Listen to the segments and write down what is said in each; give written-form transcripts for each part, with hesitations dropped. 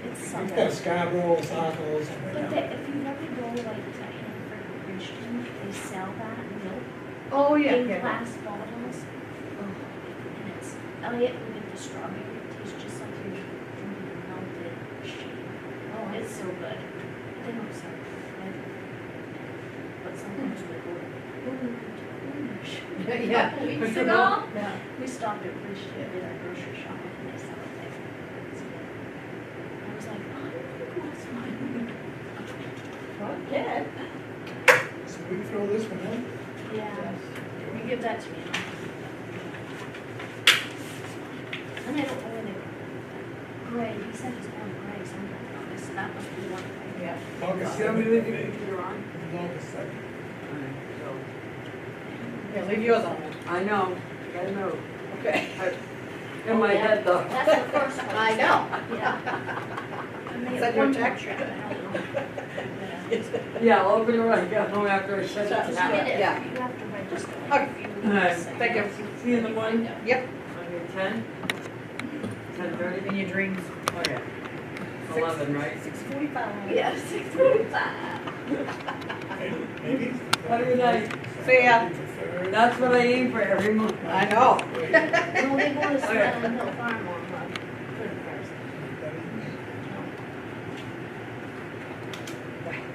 It's You've something. got Scarborough, Saco, something But like if you ever go like to Hanford or Richmond, they sell that milk Oh, yeah, in yeah. glass bottles. And it's Elliot with the strawberry. It tastes just like you're drinking melted shake. Oh, It's so good. They don't sell it. But sometimes we go, Yeah. a couple weeks ago, Yeah. we stopped at Richmond, did our grocery shopping, and they sell it there. It's good. I was like, oh, I don't think that's mine. Okay. that. So we can throw this one in. Yeah. You give that to me. And I don't know when Greg, he said he's going to Greg sometime in August, so that must be one thing. Yeah. August You want me to leave your 2nd. computer on? August 2nd. Yeah, leave yours on there. I know, I know. Okay. In my head though. That's the first one. I know. Yeah. I may Is have that your one more text? trip, I don't know. Yeah, I'll open it when I get home after I shut it Just down. get it, Yeah. you have to register. Okay. Alright. Thank you. See you in the morning. Yep. Okay, 10? 10:30? In your dreams. Okay. 11, right? 6:45. Yeah, 6:45. Maybe? Have a good night. See ya. That's what I aim for every month. I know. No, they go to Selectman Hill Farm on for the first.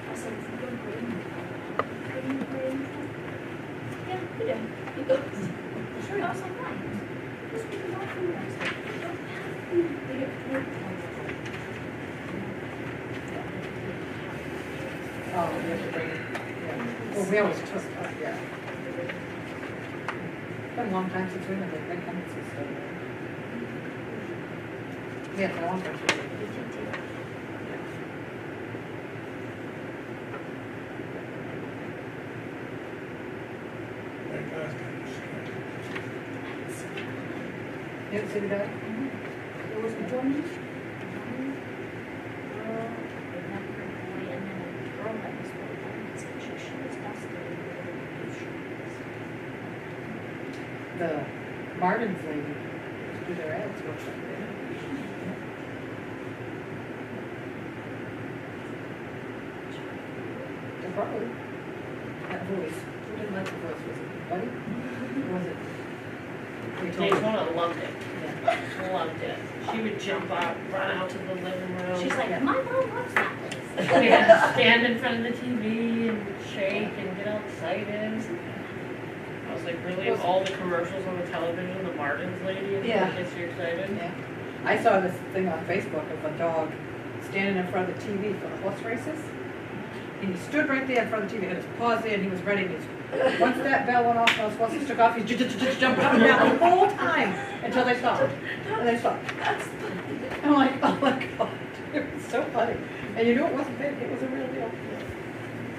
I said, if you go green, yeah, we do. He goes, sure, I was like, why? This week is all food. I said, we get food. Oh, we have to bring it. Yeah. Well, we always took, yeah. Been a long time since we had the big comments and stuff. Yeah, for a long time. That guy's kind of scary. You ever see the guy? There was a woman, girl, they never heard a boy, and then a girl that was really young, said she was busted in The Martin's lady, do their ads, work like that. The probably, that voice, who didn't like the voice, was it Buddy? Or was it? They told me. Daytona loved it, Yeah. loved it. She would jump out, run out to the living room. She's like, my mom loves that place. We had to stand in front of the TV and shake and get all excited. I was like, really, of all the commercials on the television, the Martin's lady is Yeah. what gets you excited? Yeah. I saw this thing on Facebook of a dog standing in front of the TV for the horse races. And he stood right there in front of the TV, had his paws there, and he was ready. And he's, once that bell went off, those horses took off, he just jumped up and down the whole time until they stopped. And they stopped. I'm like, oh my God, it was so funny. And you knew it wasn't fake, it was a real deal.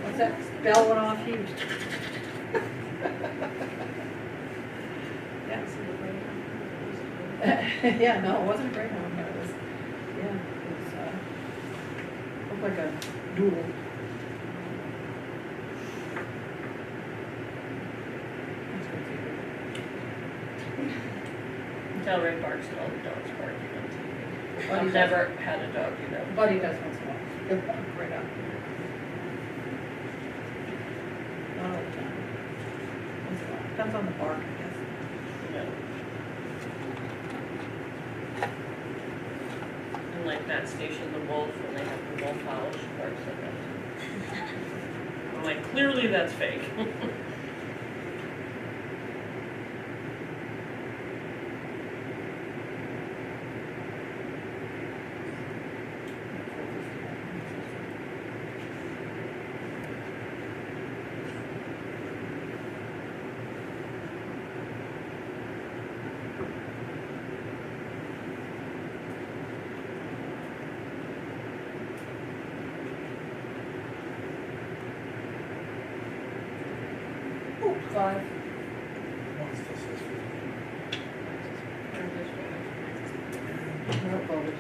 Once that bell went off, he was. Yeah, no, it wasn't a greyhound, but it was, yeah, it was, looked like a doodle. That's good TV. You tell Ray barks at all the dogs barking on TV. Buddy I've never had a dog, you know. Buddy does once in a while. He'll bark right up. Not all the time. Once in a while. Depends on the bark, I guess. Yeah. And like that station, the wolf, when they have the wolf howl, she barks at that. I'm like, clearly that's fake. Ooh, 5. What's this? No voters.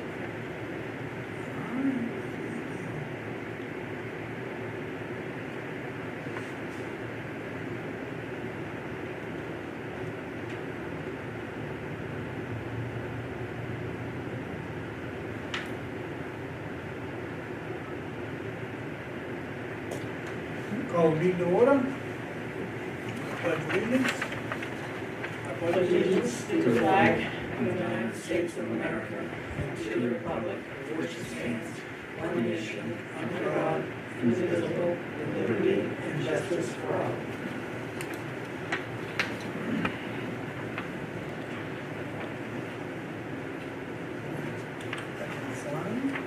Call the meeting to order. Pledge allegiance. I pledge Allegiance to the flag of the United States of America and to the republic for which it stands, one nation, under God, indivisible, with liberty and justice for all. Sign.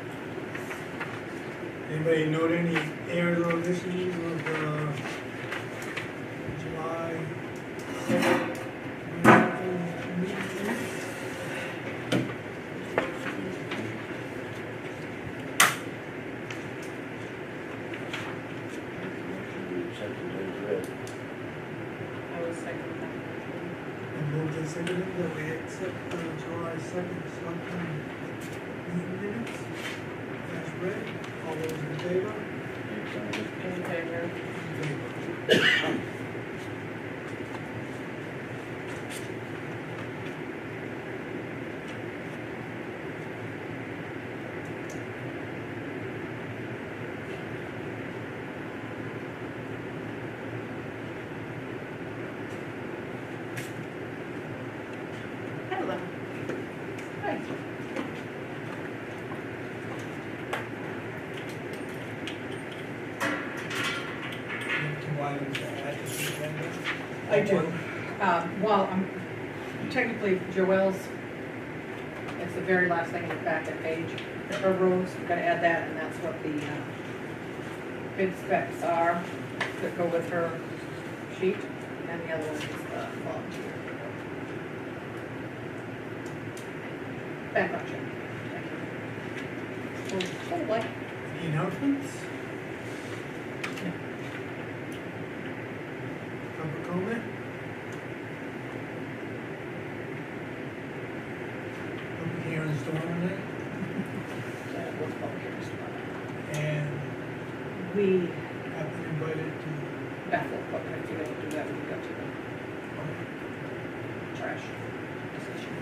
Anybody note any errors or issues of July 7th? I was second that. And moved and seconded that we accept July 2nd, Selectman meeting minutes as read. All those in favor? In favor. In favor. Hello. Hi. Two items to add to the agenda. I do. Well, technically Joelle's, it's the very last thing in the packet page. Her roads, we're gonna add that, and that's what the bid specs are that go with her sheet. And the other one is the volunteer. Background check. Thank you. Full blank. Any announcements? Public comment? Public hearings tomorrow night, That was public hearings tomorrow. and We I've been invited to, baffle equipment, if you don't do that, we go to the trash station,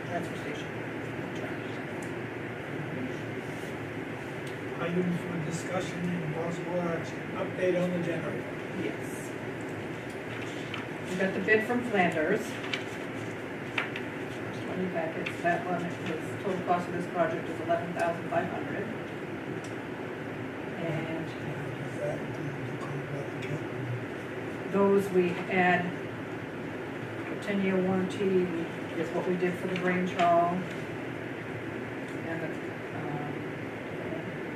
transfer station, trash. items for discussion and possible action. Update on the generator. Yes. We got the bid from Flanders. First one in packets, that one, the total cost of this project is $11,500. And Does that include the cold weather kit? those we add, the 10-year warranty is what we did for the Grange Hall. And the,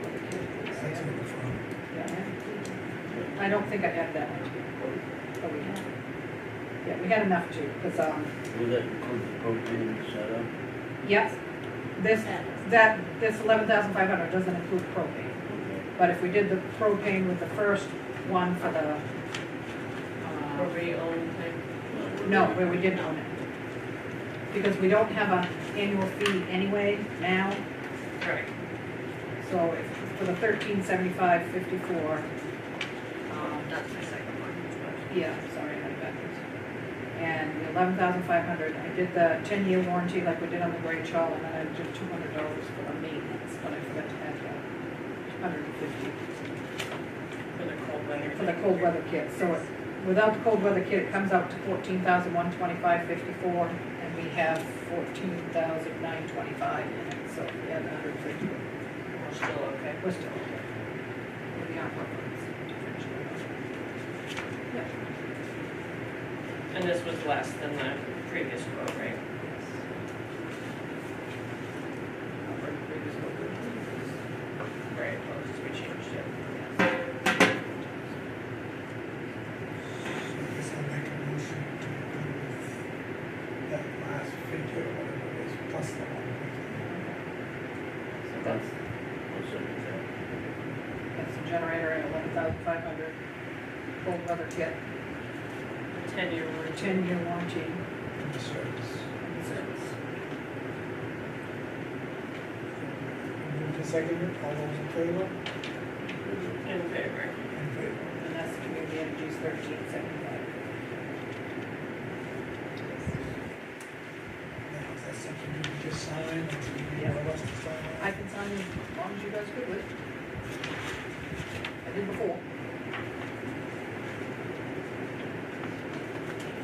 what the kit is That's there. in the front. Yeah. I don't think I had that one too. Oh, we had. Yeah, we had enough too, because, Will that include the propane setup? yes, this 11,500 doesn't include propane. But if we did the propane with the first one for the, Or we own thing. no, where we didn't own it. Because we don't have an annual fee anyway now, Right. so if, for the 1375.54, That's my second one. yeah, sorry, I had it backwards. And the 11,500, I did the 10-year warranty like we did on the Grange Hall, and then I did $200 for the maintenance, but I forgot to add that, 150 For the cold weather. for the cold weather kit. So it, without the cold weather kit, it comes out to 14,125.54, and we have 14,925 in it, so we add 150. We're still okay. We're still okay. We aren't working. Yep. And this was less than the previous quote, right? Right, well, just we changed it. So I guess I'll make a motion to approve that last figure, whatever it is, plus the 150. So that's, I'll second that. that's the generator at 11,500. Cold weather kit, 10-year warranty. 10-year warranty, And the service. and service. Moved and seconded, all those in favor? In favor. In favor. And that's the community energy's 1375. Now, is that something you can just sign, or do you need one of us to sign? I can sign as long as you guys good with. I did before.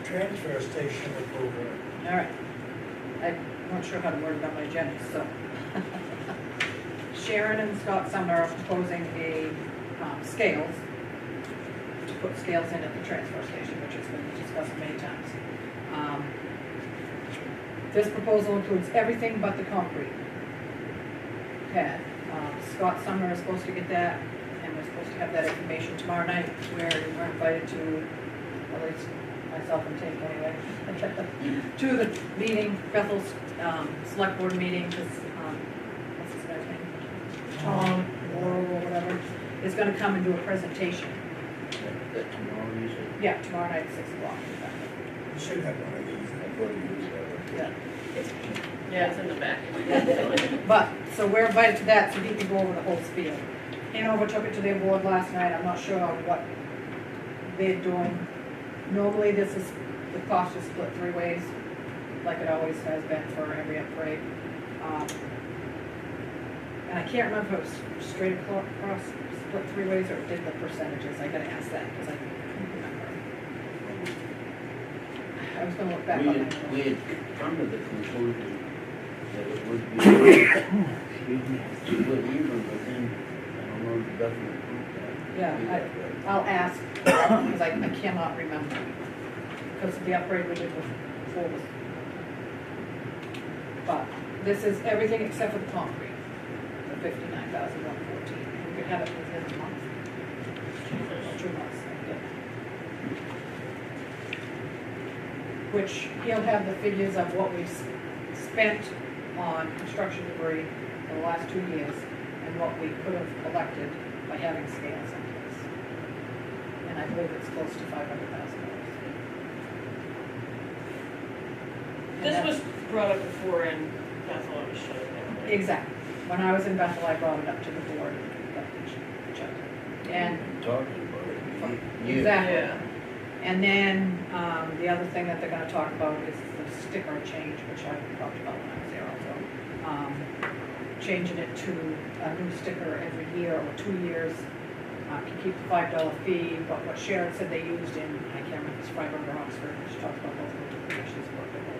transfer station approval. All right. I'm not sure how to word it on my agenda, so. Sharon and Scott Sumner are proposing a scales, to put scales in at the transfer station, which has been discussed many times. This proposal includes everything but the concrete pad. Scott Sumner is supposed to get that, and we're supposed to have that information tomorrow night, where we're invited to, at least myself and Tank anyway, to the meeting, Bethel's select board meeting, because, what's his guy's name? Tom Laurel or whatever, is gonna come and do a presentation. That tomorrow, you said? Yeah, tomorrow night at 6 o'clock. You should have one of these. I'm going to use that. Yeah. Yeah, it's in the back. But, so we're invited to that, so he can go over the whole spiel. Hanover took it to their board last night, I'm not sure what they're doing. Normally, this is, the cost is split 3 ways, like it always has been for every upgrade. And I can't remember if it was straight across, split 3 ways, or did the percentages, I gotta ask that, because I couldn't remember. I was gonna look back on that. We had come to the conclusion that it would be, excuse me, split even, but then, I don't know the definite proof that. Yeah, I'll ask, because I cannot remember. Because the upgrade we did before was. But this is everything except for the concrete, the 59,114. We could have it within a month. 2 months, yeah. Which he'll have the figures of what we've spent on construction debris in the last 2 years and what we could have collected by having scales in place. And I believe it's close to $500,000. This was brought up before in Bethel, I was showing them. Exactly. When I was in Bethel, I brought it up to the board. And We've been talking about it for years. exactly. Yeah. And then, the other thing that they're gonna talk about is the sticker change, which I talked about when I was there also. Changing it to a new sticker every year or 2 years. Can keep the $5 fee, but what Sharon said they used in, I can't remember, if it's Freiburg or Oxford, she talked about both of them, she's worked with both.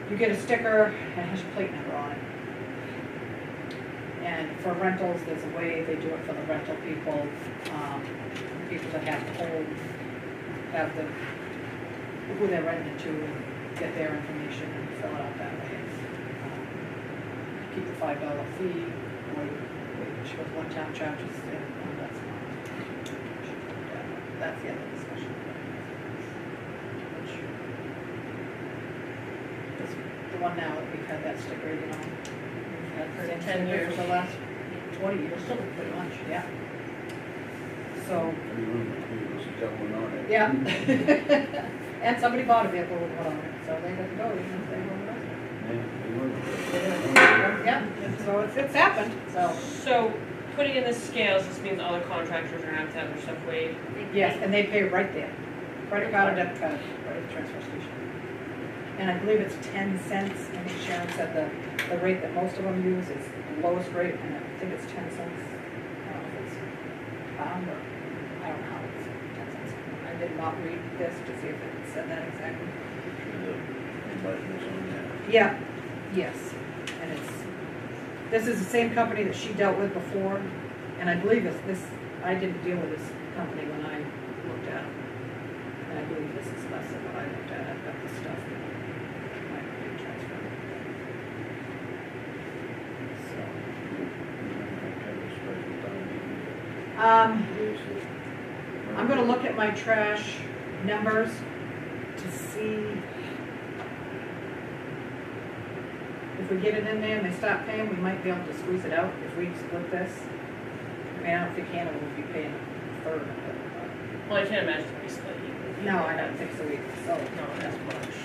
You get a sticker, and it has your plate number on it. And for rentals, there's a way they do it for the rental people, people that have to have who they're renting to, and get their information and fill it out that way. Keep the $5 fee, which was one-time charges, and that's not. That's the other discussion. The one now that we've had that sticker, you know, we've had the same 10 sticker years. for the last 20 years, pretty much, yeah. So, I remember people still went on it. yeah. And somebody bought a vehicle with one on it, so they got to go, even if they weren't arrested. Yeah, they were. Yeah, so it's happened, so, So, putting in the scales, this means all the contractors are gonna have to have their stuff weighed. yes, and they pay right there. Credit card or debit card, right at the transfer station. And I believe it's 10 cents, I think Sharon said the rate that most of them use is the lowest rate, and I think it's 10 cents. I don't know if it's pound or, I don't know how it's 10 cents. I did not read this to see if it said that exactly. Yeah, yes, and this is the same company that she dealt with before, and I believe this, I didn't deal with this company when I looked at them. And I believe this is less than what I looked at, I've got the stuff that might be transferred. So, I'm gonna look at my trash numbers to see if we get it in there and they stop paying, we might be able to squeeze it out if we split this. I mean, I don't think Hannah will be paying a third of it. Well, I can't imagine it be split evenly. No, I don't think so either, so. No, that's much.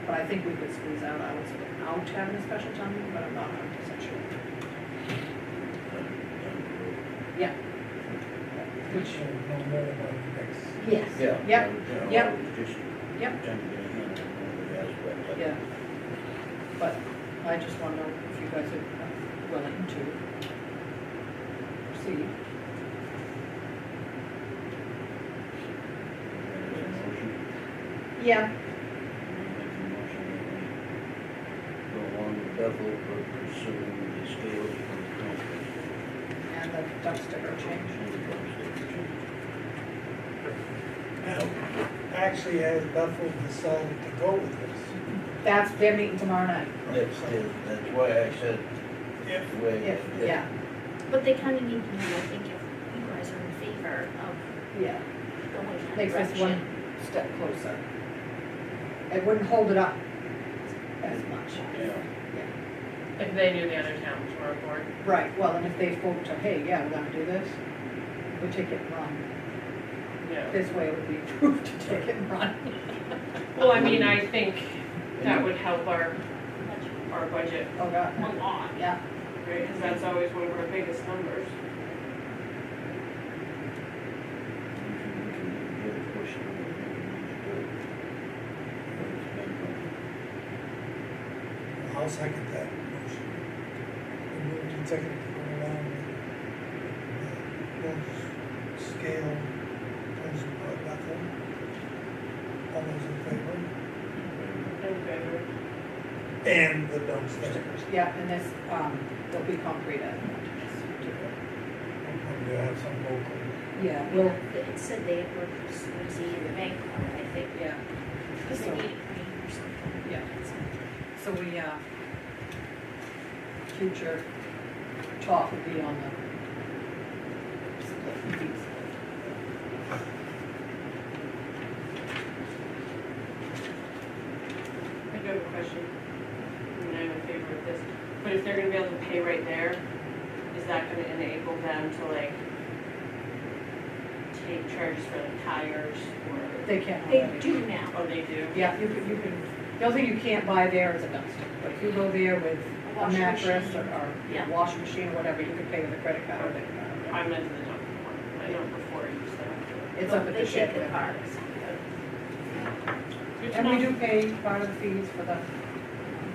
But I think we could squeeze out hours without having a special time meeting, but I'm not 100% sure. Yeah. Which, So no more about the next. yes. Yeah. Yep, yep. Just Yep. trying to get a handle on all the aspects. Yeah. But I just want to know if you guys are willing to proceed. Yeah, Make a motion that we go along with Bethel for pursuing the scales for the transfer. and the dumpster change. And the dumpster change. Now, actually, has Bethel decided to go with this? They're meeting tomorrow night. That's why I said If, the way. If, yeah, But they kind of need to know, I think, if you guys are in favor of yeah, going that makes us direction. one step closer. It wouldn't hold it up as much. Yeah. If they knew the other towns were on board. Right, well, and if they spoke to, hey, yeah, we're gonna do this, we take it and run. Yeah. This way it would be approved to take it and run. Well, I mean, I think that would help our budget Oh, God, a lot, yeah, right? Because that's always one of our biggest numbers. We can get a portion of it, we need to do it. I'll second that motion. We moved and seconded to go along with those scale, those Bethel. All those in favor? In favor. And the dumpster. yeah, and this, there'll be concrete at We'll have some local. Yeah, Well, we'll, it said they had worked with Suzie and the bank on it, I think, yeah, because they So- need a crane or something. Yeah. so we, future talk would be on the split fees. I do have a question, and I'm in favor of this, but if they're gonna be able to pay right there, is that gonna enable them to like take charges for like tires or? They can't They already. do now. Oh, they do? Yeah, you can, the only thing you can't buy there is a dumpster, but if you go there with a washing mattress machine. or Yeah. washing machine or whatever, you can pay with a credit card or debit card. I meant the dump one, I know before I used that. It's up at They the shed. take the whatever. cars. Good to And we know. do pay part of the fees for the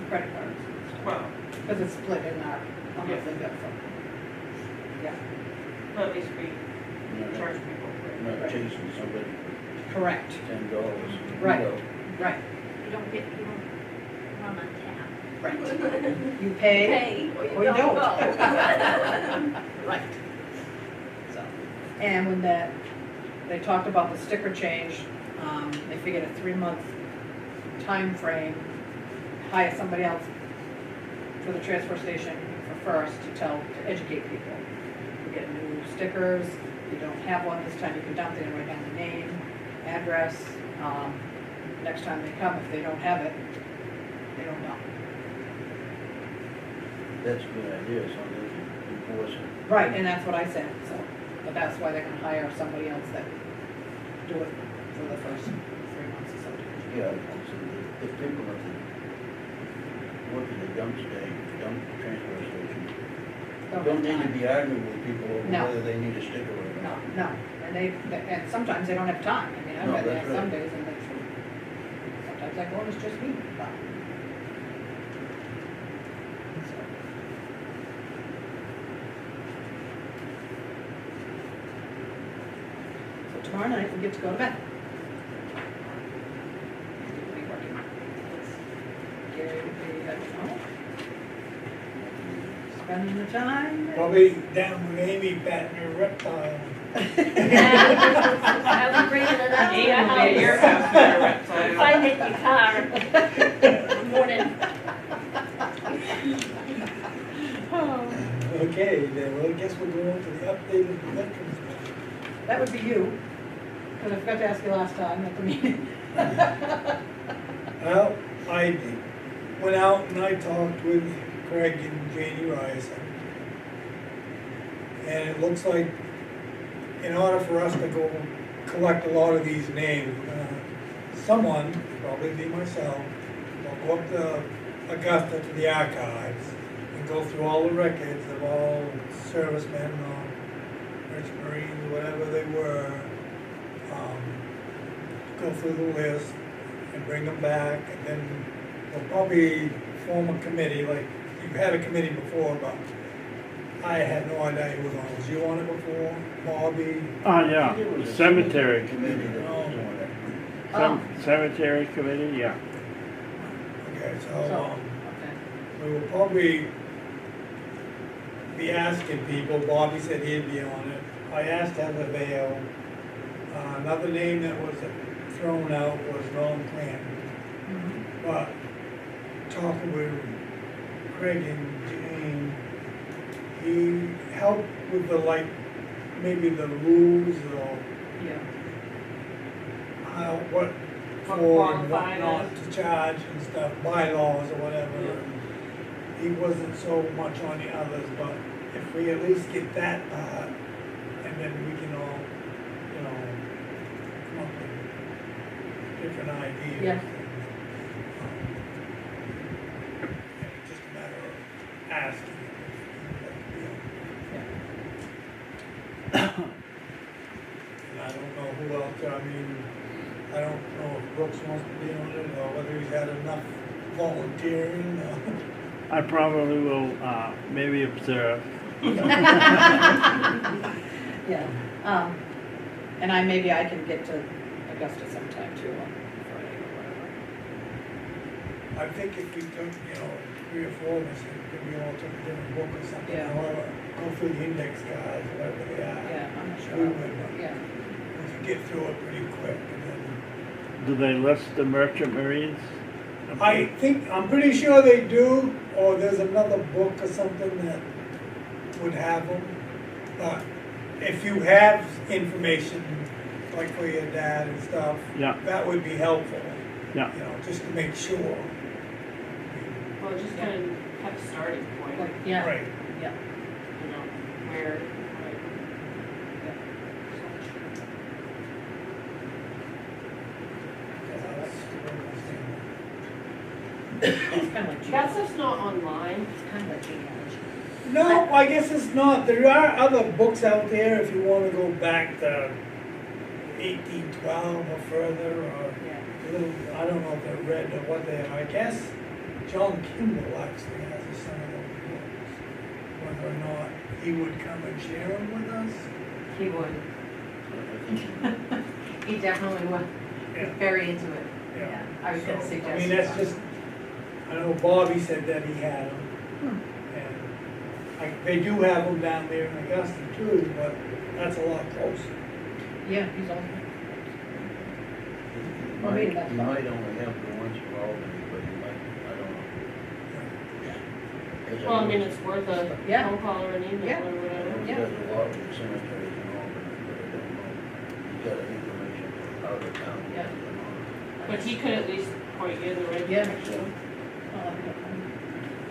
credit cards, Well, because it's split in our monthly bill, so. Yeah, but at least we Not- charge people for it. Not chasing somebody correct, for $10. Right. right, You don't run on tap. right. You pay, Pay, or or you you don't don't. go. right. So, and when they talked about the sticker change, they figured a 3-month time frame, hire somebody else for the transfer station to educate people. You get new stickers, if you don't have one this time, you can dump it and write down the name, address. Next time they come, if they don't have it, they don't know. That's a good idea, so they can enforce it. Right, and that's what I said, so, but that's why they're gonna hire somebody else that do it for the first 3 months or something. Yeah, so if people have to work at the dump transfer station, don't need to be arguing with people over No. whether they need a sticker or No, not. no, and sometimes they don't have time, I mean, I've No, been there that's some right. days and it's, sometimes I go, and it's just me, but. So tomorrow night, we get to go to bed. We'll be working. Gary will be at home. Spending the time. Probably down with Amy patting her reptile. I'll be bringing it up to Ain't your gonna be at your house. house with your reptile. Find it in your car. in the morning. Okay, then, well, I guess we'll go on to the updated veterans budget. That would be you, because I forgot to ask you last time at the meeting. Well, I went out and I talked with Craig and Janie Ryerson. And it looks like in order for us to go collect a lot of these names, someone, probably be myself, will go up to Augusta to the archives and go through all the records of all servicemen or Rich Marines, whatever they were. Go through the list and bring them back, and then we'll probably form a committee, like, you've had a committee before, but I had no idea who was on it. Was you on it before? Bobby? I think it was a Cemetery. Committee that was doing it. Oh. Cemetery committee, yeah. Okay, So, so, okay. we will probably be asking people, Bobby said he'd be on it. I asked Heather Vale. Another name that was thrown out was Ron Clanton. Mhm. But talking with Craig and Jane, he helped with the, like, maybe the rules or Yeah, how, what What for and what qualified not as. to charge and stuff, bylaws or whatever. He wasn't so much on the others, but if we at least get that part, and then we can all, you know, come up with different ideas. Yeah. It's just a matter of asking. And I don't know who else, I mean, I don't know if Brooks wants to be on it, or whether he's had enough volunteering, I probably will, maybe observe. yeah. And maybe I can get to Augusta sometime too on Friday or whatever. I think if we took, you know, 3 or 4 of us, if we all took a different book or something, Yeah. or go through the index cards, whatever they are. Yeah, I'm not sure. We would, Yeah. we could get through it pretty quick, and then, Do they list the merchant marines? I think, I'm pretty sure they do, or there's another book or something that would have them. But if you have information, like for your dad and stuff, Yeah, that would be helpful, yeah. you know, just to make sure. Well, just kind of have a starting point, Like, yeah, Right. yeah. you know, where, like, It's kind of like that genealogy. stuff's not online. It's kind of like genealogy. No, I guess it's not. There are other books out there if you want to go back to 1812 or further, or Yeah. a little, I don't know if they're read or what they are. I guess John Kimball actually has some of those books. Whether or not he would come and share them with us. He would. He definitely would. Yeah. Very into it. Yeah, I was gonna So, suggest. I mean, that's just, I know Bobby said that he had them. And they do have them down there in Augusta too, but that's a lot closer. Yeah, he's on. You Well, maybe might, that's you fine. might only have the ones for Albany, but you might, I don't know. 'Cause Well, I mean, it's worth a Yeah. phone call or an email Yeah. or I know whatever. he does a lot with the cemeteries in Albany, but I don't know. He's got information for out of town. Yeah. But he could at least point you in the right Yeah. direction.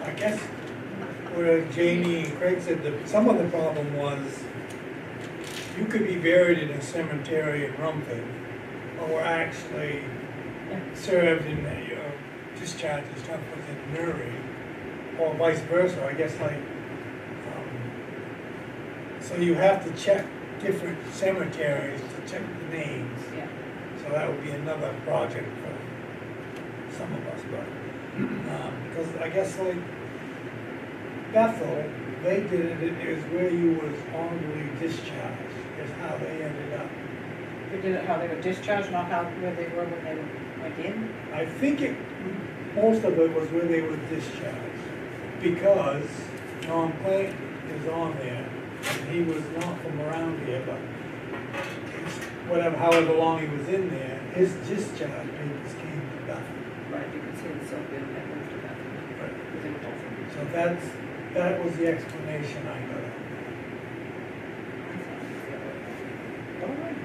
I guess where Janie and Craig said that some of the problem was you could be buried in a cemetery in Rumford or actually served in the discharge and stuff was in Newry or vice versa. I guess like, so you have to check different cemeteries to check the names. Yeah. So that would be another project for some of us, but, because I guess like Bethel, they did it, it was where you was honorably discharged, is how they ended up. They did it how they were discharged, not how, where they were when they went in? I think most of it was where they were discharged, because John Clayton is on there, and he was not from around here, but whatever, however long he was in there, his discharge papers came to Bethel. Right, you could see the Sylvia that moved to that. Right. Because they were both from. So that was the explanation I got. All right.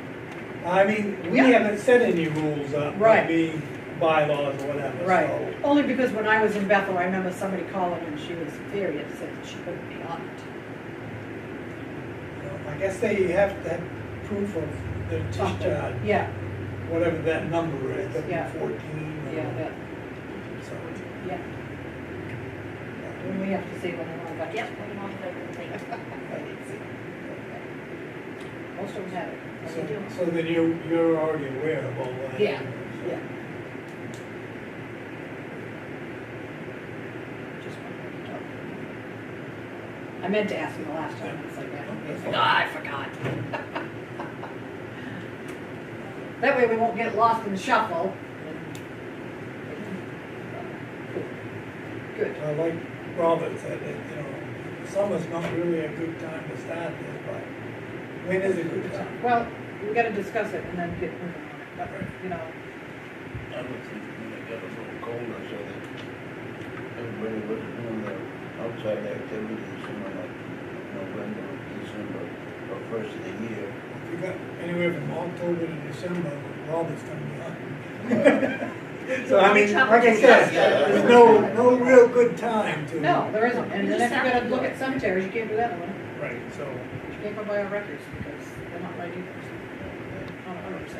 I mean, we Yeah. haven't set any rules up, Right. maybe bylaws or whatever, Right, so. only because when I was in Bethel, I remember somebody calling and she was very upset that she couldn't be on it. You know, I guess they have to have proof of the discharge, Yeah, whatever that number is, Yeah. W14 or. yeah, that, So, yeah. And we have to see when they're all back. Yep, we want everything. Most of them have it. so, so then you're already aware of all that. Yeah, yeah. Just wanted to talk. I meant to ask him the last time, it's like, I forgot. That way we won't get lost in the shuffle. Good. Like Robert said, summer's not really a good time to start this, but when is a good time? Well, we gotta discuss it and then get moving on it, but, you know, I would think when it got a little colder, so that everybody was doing their outside activities, like November, December, or first of the year. If you got anywhere from October to December, Robert's gonna be hunting. So I mean, like I said, there's no real good time to. no, there isn't, and then if you're gonna look at cemeteries, you can't do that one. Right, so. You can't go by our records because they're not right either, so, not 100%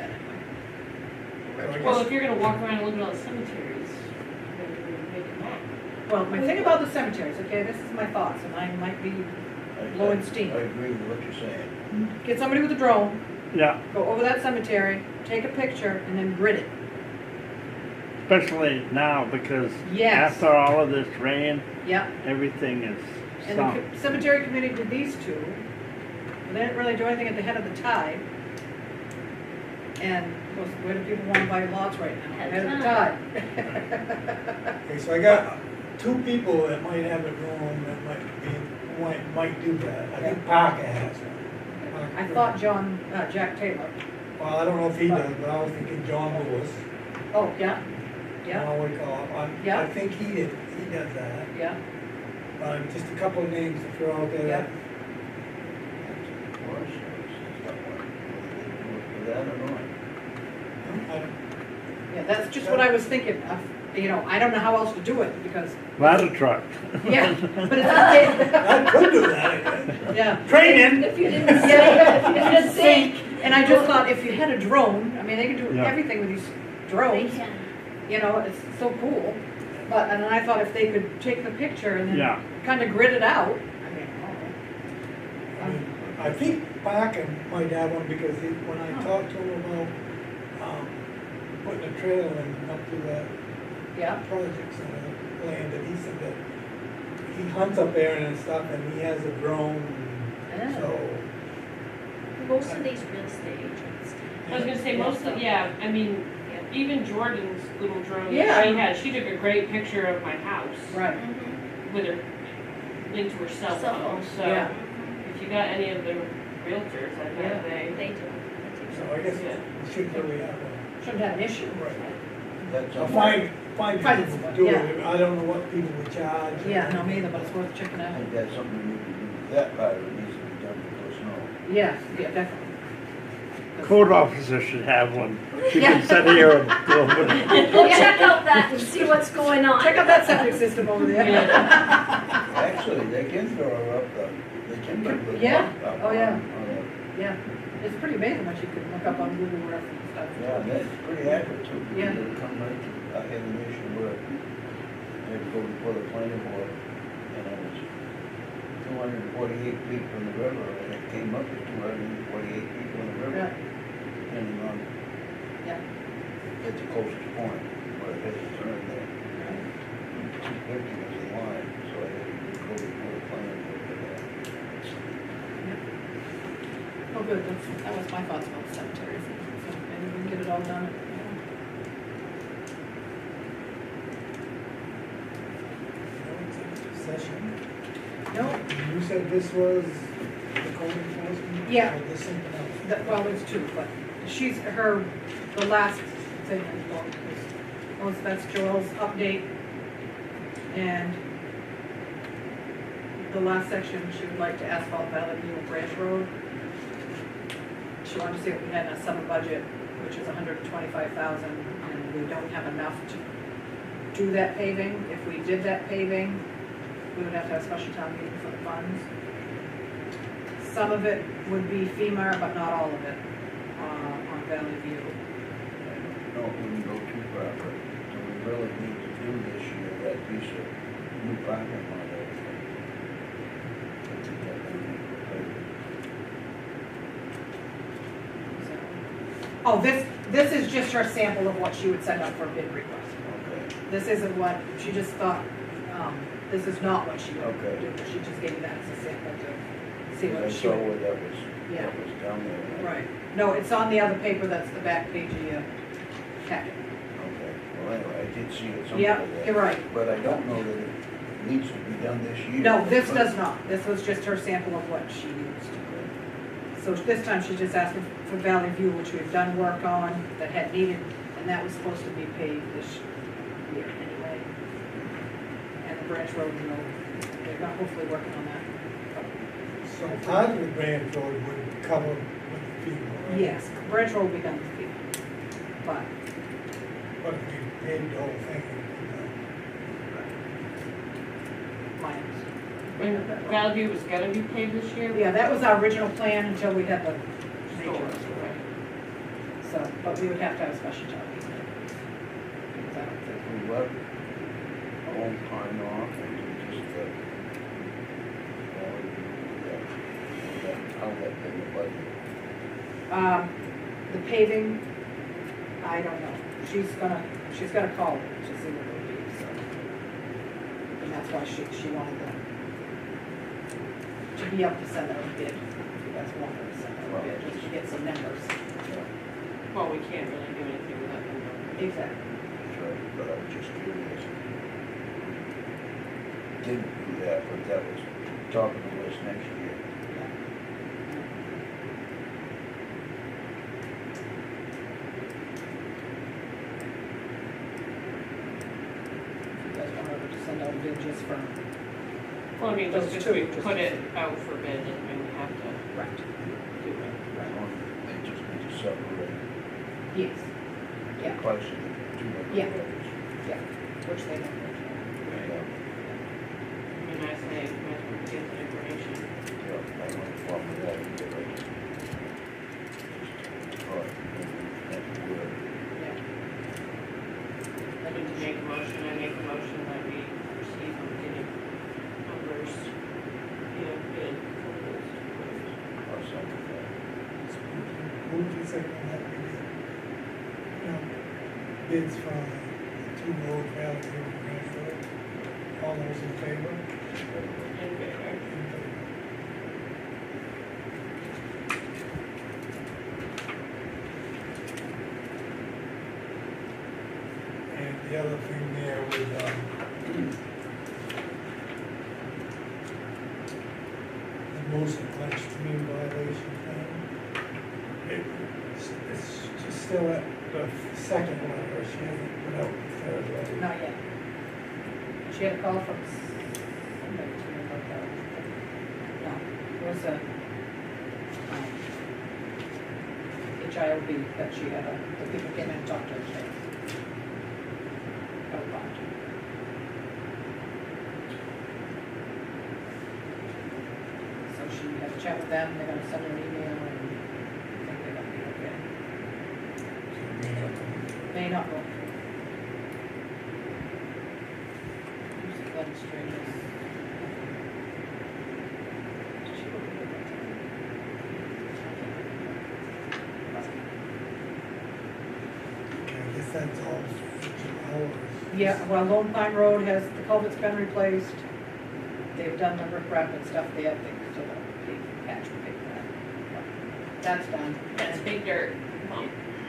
anyway. Well, if you're gonna walk around and look at all the cemeteries, then you're gonna make them up. Well, my thing about the cemeteries, okay, this is my thoughts, and I might be blowing steam. I agree with what you're saying. Get somebody with a drone, Yeah, go over that cemetery, take a picture, and then grid it. especially now because Yes. after all of this rain, Yep. everything is And sunk. the cemetery committee did these two. They didn't really do anything at the head of the tide. And of course, where do people want to buy lots right now? Head Head of of the tide. Okay, so I got two people that might have it wrong, that might do that. I think Parker has one. I thought Jack Taylor. Well, I don't know if he does, but I was thinking John Lewis. Oh, yeah, yeah, Now we call Yeah. I think he does that. yeah. Just a couple of names to throw out there. Yeah. That's of course, it's not like, whether they do it for that or not. I don't- Yeah, that's just what I was thinking of. You know, I don't know how else to do it because, Ladder truck. yeah, but it's, I could do that, I guess. yeah. Training. If you didn't say, Yeah, if you didn't say, And I just thought if you had a drone, I mean, they can do Yeah. everything with these they drones. can. You know, it's so cool. But, and then I thought if they could take the picture and Yeah. then kind of grid it out, I mean, I mean, I think Parker might have one because when I talked to him about, putting a trail in up to the yeah, projects land, and he said that he hunts up there and stuff, and he has a drone, Yeah. so. Most of these real estate agents. I was gonna say, most of, yeah, I mean, even Jordan's little drone Yeah. that she took a great picture of my house right. Mhm. with her, into her cell Cell phone, phone. so Yeah. if you got any of the realtors, I Yeah. bet they. They do. So I guess we shouldn't really have one. Shouldn't have an issue. That's I'll something, find Find people to someone, do yeah. it, I don't know what people would charge. Yeah, no, me either, but it's worth checking I out. think that's something we need to do, that part of it needs to be done before snow. Yeah, yeah, definitely. Code officer should have one. She Yeah. can sit here and do it. Go check out that and see what's going on. Check out that septic system over there. Actually, they can throw her up they can bring the. Yeah. up Oh, yeah. on a- Yeah, it's pretty amazing what you can look up on Google Earth and stuff. Yeah, that's pretty accurate too. Yeah. It'll come right to, I had an issue where I had to go before the planning board, and I was 248 feet from the river, and it came up to 248 feet from the river, Yeah, depending on, yeah. at the closest point, where it has to turn there. 250 was the line, so I had to go before the planning board for that. Oh, good, that was my thoughts about the cemeteries. So maybe we can get it all done. Session. No, You said this was the code enforcement? Yeah. Or this something else? well, there's two, but the last thing I thought was, that's Joel's update. And the last section, she would like to asphalt Valley View and Branch Road. She wanted to see if we had a summer budget, which is $125,000, and we don't have enough to do that paving. If we did that paving, we would have to have a special town meeting for the funds. Some of it would be FEMA, but not all of it, on Valley View. No, it wouldn't go too far, but so we really need to do this year, that piece of new parking lot, everything. I think that would be So- Oh, this is just her sample of what she would send out for a bid request. okay. This isn't what, she just thought, this is not what she would Okay. do, she just gave me that as a sample to see I what she saw would. where that was Yeah. that was down there. Right. No, it's on the other paper, that's the back page of your packet. Okay, well, anyway, I did see it somewhere Yeah, there. you're right. But I don't know that it needs to be done this year. No, this But- does not. This was just her sample of what she used. So this time she's just asking for Valley View, which we've done work on, that had needed, and that was supposed to be paid this year anyway. And the Branch Road, they're not hopefully working on that. So part of the Branch Road would cover with the FEMA, right? Yes, Branch Road will be done this week. But, But if we paved the whole thing, it would minus. And Valley View was gonna be paid this year? Yeah, that was our original plan until we had the major. Storms, right. So, but we would have to have a special town meeting. Because I don't think- If we left a long time off and we just, how that in the budget. The paving, I don't know. She's gonna call to see what it would be, so. And that's why she wanted to be able to send out a bid. That's one of to send out a bid, just to get some numbers. Well, we can't really do anything without them. Exactly. That's right, but I was just curious. Didn't do that, but that was top of the list next year. If you guys want her to send out a bid just for, Well, I mean, Those just because two, we just put to it see. out for bid, doesn't mean we have to right, do it. They just need to separate yes, the yeah, price of the two different Yeah. bids. yeah, which they don't. Yeah, I mean, I say, we might as well get the information. yeah, I went from that either way. All right, that's good. Yeah. I need to make a motion, I make a motion that we proceed with getting numbers, bid proposals. I'll second that. move to second that we get, bids for the two road, Valley View and Branch Road. All those in favor? In favor. In favor. And the other thing there was, the Moose and Glen Stream violation thing. It's just still at the second one, or she hasn't put out the third one. Not yet. She had a call from somebody to me about that. No, it was a, HILB that she had, the people came in and talked to her today. About bond. So she had a chat with them, they're gonna send her an email and I think they're gonna be okay. May not go through. Who's the Glen Stream is? Did she go through it that time? I guess that's all for hours. Yeah, well, Lone Pine Road has, the culvert's been replaced. They've done the riprap and stuff there, they still got a big patch of big that. That's done. That's big dirt.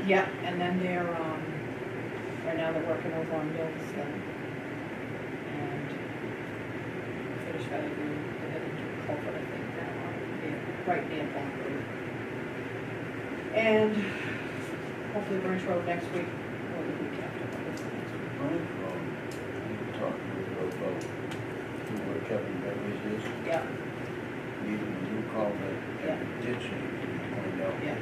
Yeah, and then they're, right now they're working over on Mills and finish Valley View, they're heading to culvert, I think, now, right near Pond Road. And hopefully Branch Road next week, or the week after, but hopefully next week. Branch Road, we talked to her about where Kevin Beverly's is, Yeah, needing a new culvert Yeah. and ditch needs to be cleaned out. Yeah.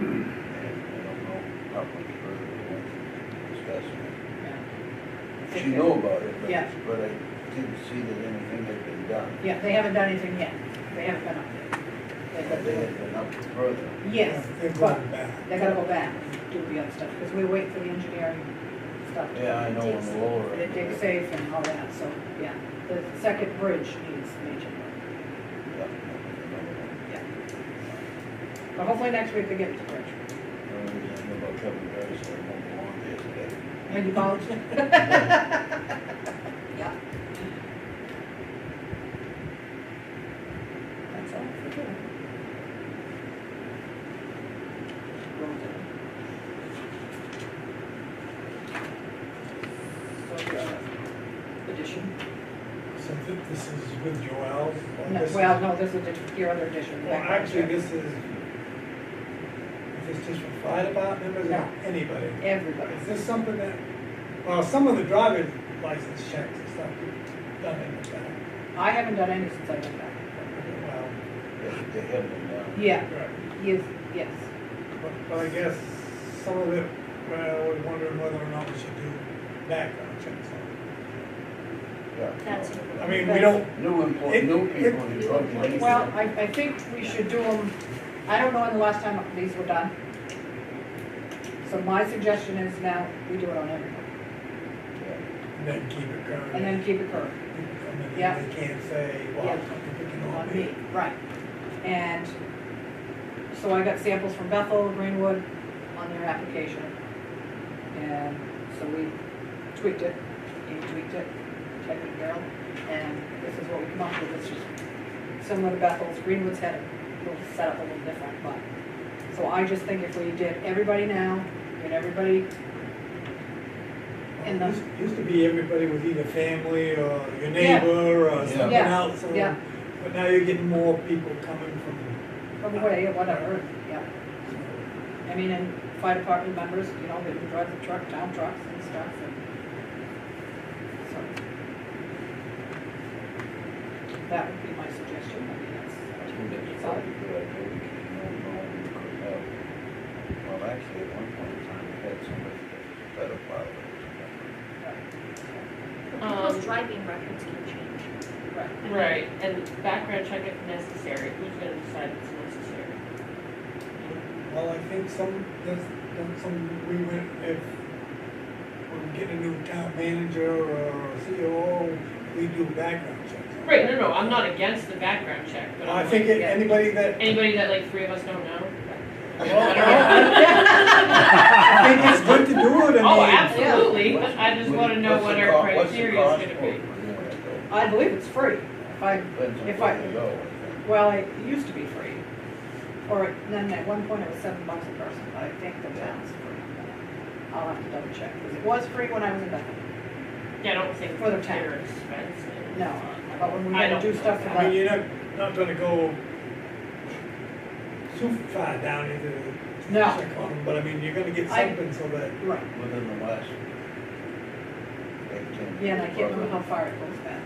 And I don't know how much further we went discussing it. yeah. She knew about it, Yeah. but I didn't see that anything had been done. Yeah, they haven't done anything yet. They haven't been up there. They've got They to had been up further. yes, They're but going back. they gotta go back and do the other stuff, because we wait for the engineering stuff. Yeah, I know on the lower. And it digs safe and all that, so, yeah. The second bridge needs major work, Yeah, another one. yeah. But hopefully next week they get it to bridge. The only reason I know about Kevin Beverly, so I won't go on there today. When you bounce. Yeah. That's all for today. This is with Joel. No, well, no, this is your other addition. Well, actually, this is just for fire department members No. or anybody? Everybody. Is this something that, well, some of the driver's license checks and stuff you've done in the past. I haven't done any since I've been back. Well, They have them down. Yeah, right. yes. But I guess some of it, well, I was wondering whether or not we should do background checks on Yeah. That's. it. I mean, we don't, New employee, new people in the drug license. Well, I think we should do them, I don't know when the last time these were done. So my suggestion is now we do it on everybody, and then keep it current. and then keep it current. And then Yeah. they can't say, well, Yeah. I'm picking On on me, me. right. And so I got samples from Bethel, Greenwood on their application. And so we tweaked it, Amy tweaked it, checked it, Carol, and this is what we come up with. It's just similar to Bethel's. Greenwood's had a little setup a little different, but. So I just think if we did everybody now, and everybody in the, Used to be everybody was either family or your neighbor or something Yeah. else. or- Yeah. But now you're getting more people coming from. from away, whatever, yeah. I mean, and fire department members, you know, they can drive the truck, town trucks and stuff, and so. That would be my suggestion, I mean, that's. I think that's probably a good idea, because you never know when you could have, well, actually, at one point in time, we had somebody that was better pilot. People's driving records can change. Right. Right, and background check if necessary, who's gonna decide it's necessary? Well, I think we went, if we get a new town manager or COO, we do background checks. Right, no, I'm not against the background check, but I I'm think like, anybody that, anybody that like three of us don't know? I think it's good to do it, Oh, I mean. absolutely, I just wanna know what our criteria is gonna be. I believe it's free, if I, well, it used to be free. Or then at one point it was $7 a person, but I think the town's free. I'll have to double check, because it was free when I was in Bethel. Yeah, I don't think For the town. they're expensive. No, but when we I had to don't do stuff for I mean, the, you're not gonna go too far down into the No. check on them, but I mean, you're gonna get I- something so that. right, Within the last 18. yeah, and I can't remember how far it goes back.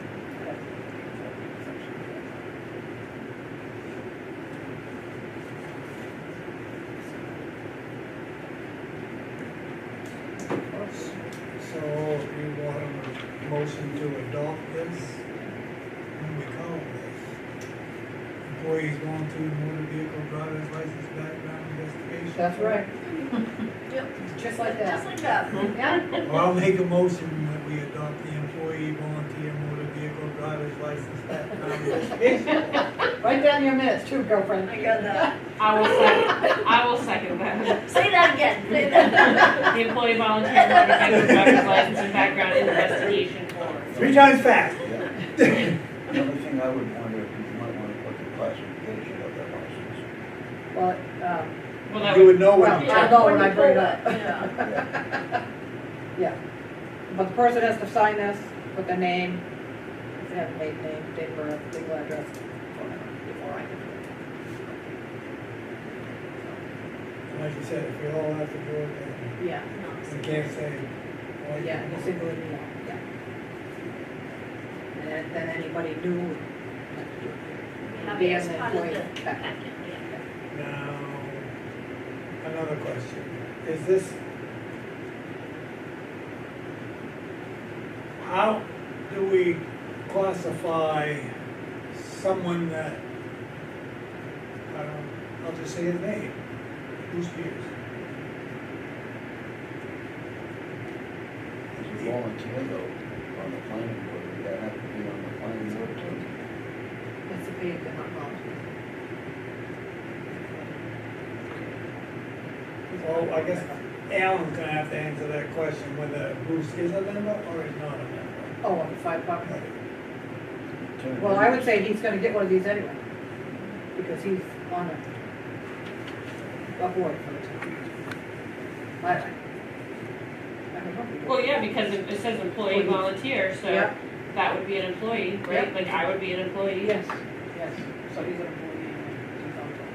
So you want a motion to adopt this? What do we call this? Employees going through motor vehicle driver's license background investigation? That's right, Yep. just like Just that. like that. Yeah, Well, I'll make a motion that we adopt the employee volunteer motor vehicle driver's license background investigation. write down your minutes too, girlfriend. I got that. I will second that. Say that again, say that. The employee volunteer motor vehicle driver's license and background investigation form. 3 times fast. Yeah. Another thing I would wonder if you might want to put the classification of that license. Well, Well, that You would, would know well, when you I'll check. know when I bring it up. Yeah. Yeah, but the person has to sign this, put their name, if they have a maiden name, date of birth, legal address, phone number, before I can do it. Like you said, if we all have to do it, then Yeah, we can't say. well, yeah, you see, yeah. And then anybody new. Have Be it as in the part of the employee packet, packet. yeah. Now, another question, is this, how do we classify someone that, I'll just say his name, Bruce Pierce? As a volunteer though, on the planning board, would that have to be on the planning board too? It's a big, they're not volunteer. Well, I guess Alan's gonna have to answer that question, whether Bruce is a member or is not a member. Oh, on the fire department? Turn Well, it I in. would say he's gonna get one of these anyway, because he's on a board for the town. I would hope he would. well, yeah, because it says employee volunteer, so Yeah. that would be an employee, right? Yep. Like I would be an employee. Yes, yes, so he's an employee. He's on top.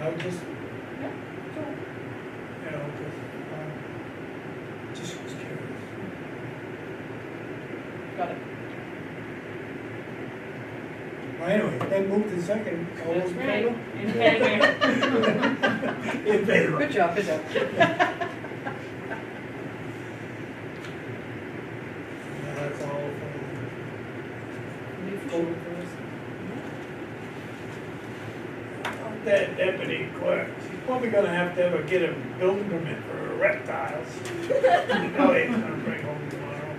I would just, Yeah, so, you know, just was curious. got it. Well, anyway, then moved to second, all those That's in right. favor? In favor. In favor. Good job, good job. Yeah, that's all for that deputy clerk. She's probably gonna have get a building permit for reptiles. No, he's gonna bring home tomorrow.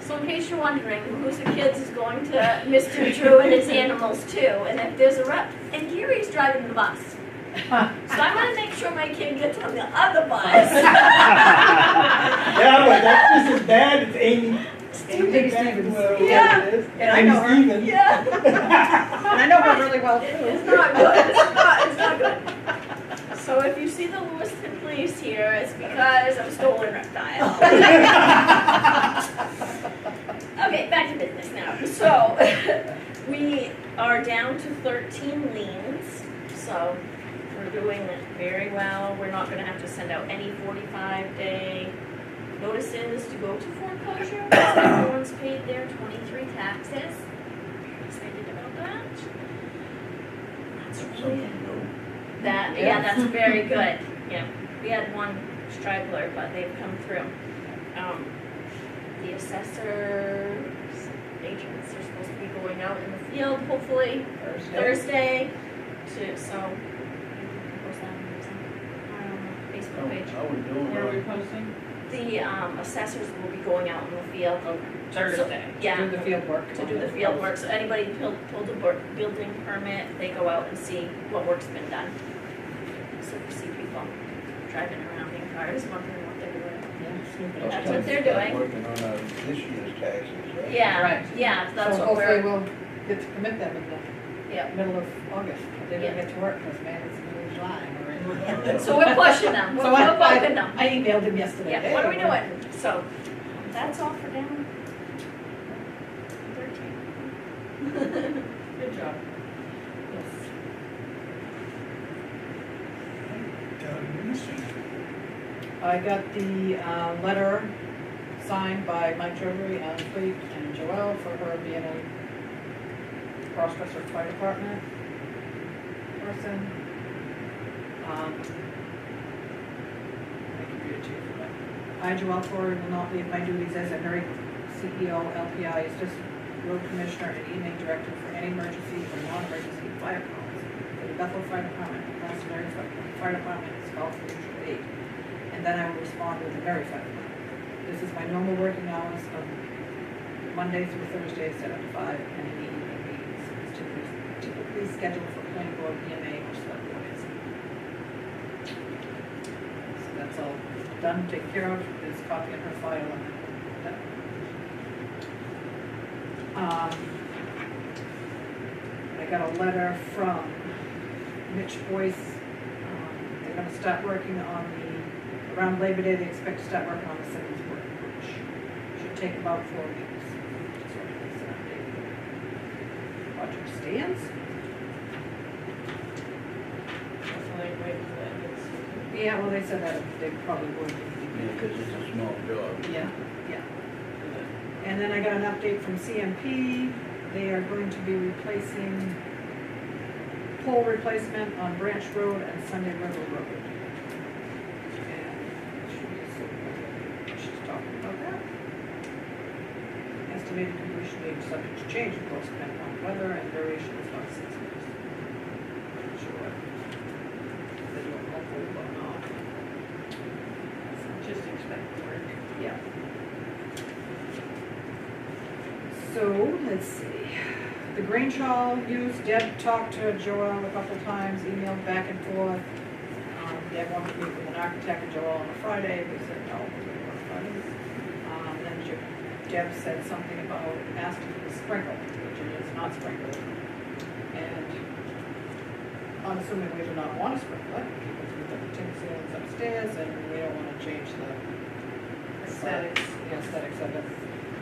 So in case you're wondering, who's the kids is going to Mr. Drew and his animals too, and if there's a rep, and Gary's driving the bus. So I'm gonna make sure my kid gets on the other bus. Yeah, but that's just as bad as Amy. Amy Stevens. Whatever Yeah. it is. And I know her. Amy Stevens. Yeah. And I know her really well It's too. not good, it's not good. So if you see the Lewiston police here, it's because of a stolen reptile. Okay, back to business now. So, we are down to 13 liens, so we're doing very well. We're not gonna have to send out any 45-day notices to go to foreclosure, because everyone's paid their 23 taxes. Excited about that. That's really Something new. that, yeah, that's very good. Yeah, we had one straggler, but they've come through. The assessor's agents are supposed to be going out in the field, hopefully Thursday. So you can post that on your Facebook page. How we doing? Where are we posting? The assessors will be going out in the field. Oh, Thursday. Yeah. Do the field work. To do the field work, so anybody pulled a building permit, they go out and see what work's been done. So if you see people driving around in cars, wondering what they're doing. That's what they're doing. Working on this year's taxes, right? Yeah, Right. yeah, that's So what hopefully we're, we'll get to commit them in the yeah. middle of August. They Yeah. don't get to work because man, it's the middle of July already. So we're pushing them, we're So poking them. I emailed him yesterday. Yeah, Hey, what are we we're- doing? So, that's all for down 13. Good job. Yes. Town administrator. I got the letter signed by Mike Jovery, Alan Fleet, and Joelle for her being a cross-dresser fire department person. I can read it to you if you like. I, Joelle Corey, will not leave my duties as a Newry CEO, LPI, Assistant Road Commissioner, and EMA Director for any emergency or non-emergency fire calls for the Bethel Fire Department and Glastonbury Fire Department is called for mutual aid. And then I will respond with the Newry Fire Department. This is my normal working hours from Monday through Thursday, 7 to 5, and any evening meetings. It's typically scheduled for planning board, EMA, or select boards. So that's all done, taken care of. There's a copy in her file and that. I got a letter from Mitch Boyce. They're gonna start working on around Labor Day, they expect to start working on the Simmons work, which should take about 4 weeks. Just wanted to set up project stands. Definitely wait for that. Yeah, well, they said that they probably would. Yeah, because it's a small job. Yeah, yeah. And then I got an update from CMP. They are going to be replacing pole replacement on Branch Road and Sunday River Road. And she's talking about that. Estimated completion date is subject to change, of course, depending on weather, and duration is about 6 weeks. Not sure. They do it hopefully, but not. Just expect the work. Yeah. So, let's see. The Grange Hall use, Deb talked to Joelle a couple times, emailed back and forth. Deb wanted to meet with an architect and Joelle on a Friday. We said no, we're going to work Fridays. Then Deb said something about asking for the sprinkle, which it is not sprinkled. And unassuming we do not want a sprinkler, because we've got the tin ceilings upstairs, and we don't wanna change the Aesthetics. the aesthetics of it.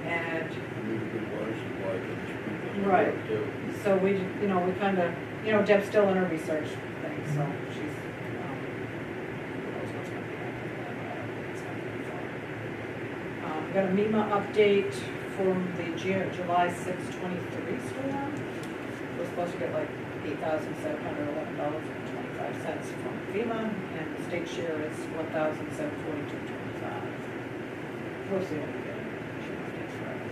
And Need a good water supply for the sprinklers. Right. Too. so we, you know, we kinda, you know, Deb's still in her research thing, so she's, who knows what's gonna be happening. I don't think it's gonna be far. We got a MEMA update from the July 6, 23 storm. We're supposed to get like $8,711.25 from FEMA, and the state share is $1,742.25. We'll see what we get. Should not take forever.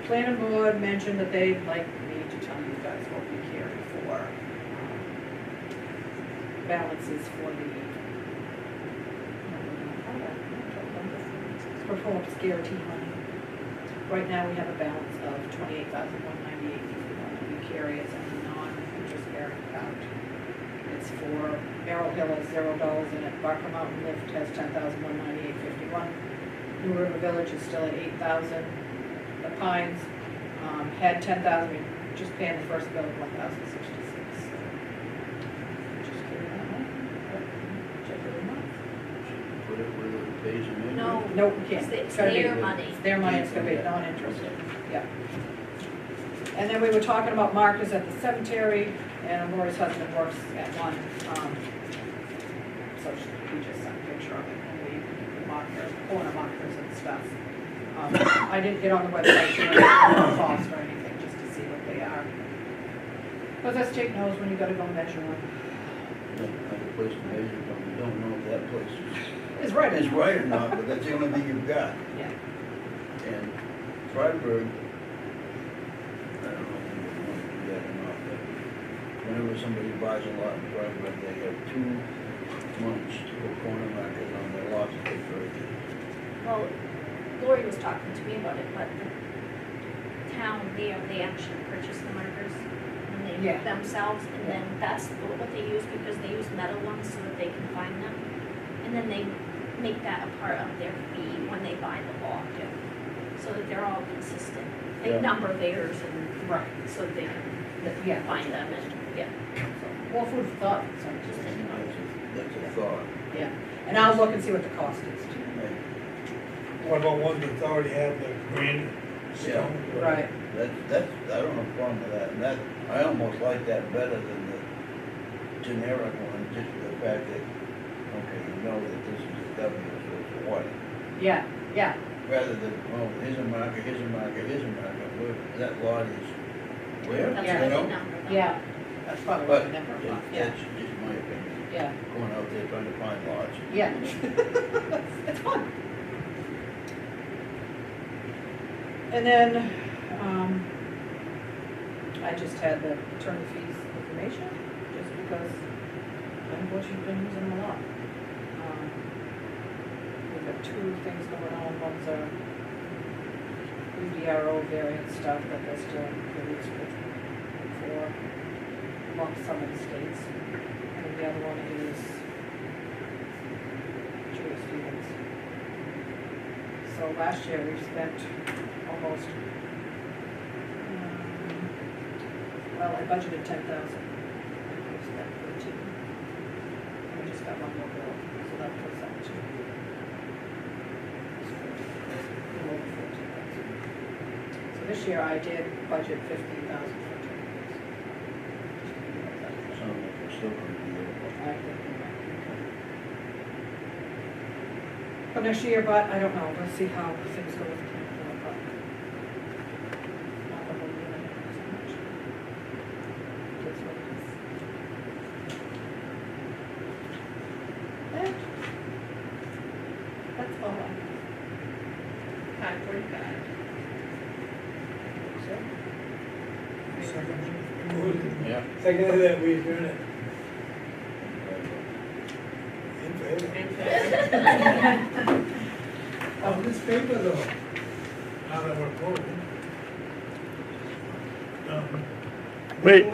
Planning board mentioned that they'd like me to tell you guys what we carry for balances for the performance guarantee money. Right now, we have a balance of $28,198.51 that we carry as a non-interest bearing account. It's for Merrill Hill has $0 in it, Barker Mountain Lift has $10,198.51. New River Village is still at $8,000. The Pines had $10,000, we just paying the first bill of $1,066. Just carry that on. Check every month. Put it where it pays them in. No. No, we can't. It's gotta be- their money. It's their money, it's gonna be non-interested, yeah. And then we were talking about markers at the cemetery, and Lori's husband works at one, so he just sent a picture of it, and we markers, corner markers and stuff. I didn't get on the website to know the cost or anything, just to see what they are. Because that state knows when you gotta go measure them. Like a place to measure from, you don't know if that place It's right. is right or not, but that's the only thing you've got. Yeah. And Freiburg, I don't know if you want to do that or not, but whenever somebody buys a lot in Freiburg, they have 2 months to put corner markers on their lots if they purchase. Well, Lori was talking to me about it, but the town, they actually purchase the markers and they Yeah. make themselves, and then that's what they use, because they use metal ones so that they can find them. And then they make that a part of their fee when they buy the lot, so that they're all consistent. They Yeah. number theirs and, Right. so that they can Yeah. find them and, yeah. More food for thought, so just, That's a thought. yeah. And I'll look and see what the cost is too. Right. What about ones that already have the green stone? Right. That's, I don't have a problem with that, and that, I almost like that better than the generic one, just for the fact that, okay, you know that this is a W, so it's a white. Yeah, yeah, Rather than, oh, here's a marker, here's a marker, here's a marker, where, that lot is where, That's you what they know? number them. yeah. That's probably what But, the number yeah, of, yeah, that's just my opinion, yeah, going out there trying to find lots. yeah. It's fun. And then, I just had the attorney fees information, just because unfortunately been using them a lot. We've got 2 things going on, one's a UDRO variant stuff that they're still released for some of the states. And the other one is Julia Stevens. So last year we spent almost, well, I budgeted 10,000. We spent 13. And we just got one more bill, so that puts that to a little over 14,000. So this year I did budget 15,000 for attorneys. Sounds like it's still gonna be over. I think we might be okay. For next year, but I don't know, let's see how things go with the plan, but not the whole year, so much. That's what it is. And that's all I have. 5:45. Second that we adjourn it. In favor. And On this paper though, now that we're voting. Wait.